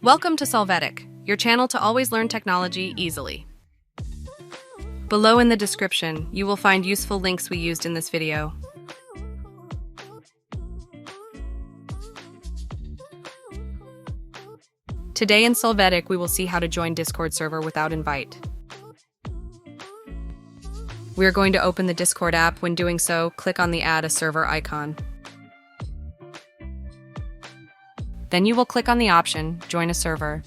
Welcome to Solvetic, your channel to always learn technology easily. Below in the description, you will find useful links we used in this video. Today in Solvetic, we will see how to join Discord server without invite. We are going to open the Discord app. When doing so, click on the Add a Server icon. Then you will click on the option, Join a Server.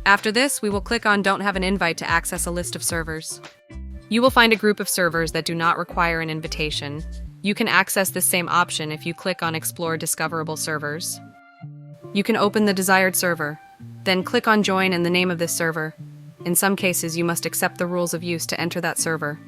After this, we will click on Don't have an invite to access a list of servers. You will find a group of servers that do not require an invitation. You can access this same option if you click on Explore Discoverable Servers. You can open the desired server, then click on Join and the name of this server. In some cases, you must accept the rules of use to enter that server.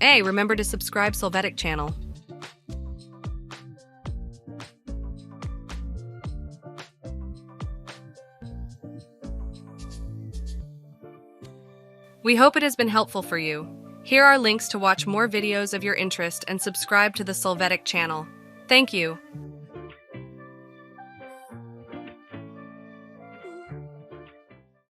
Hey, remember to subscribe Solvetic channel. We hope it has been helpful for you. Here are links to watch more videos of your interest and subscribe to the Solvetic channel. Thank you.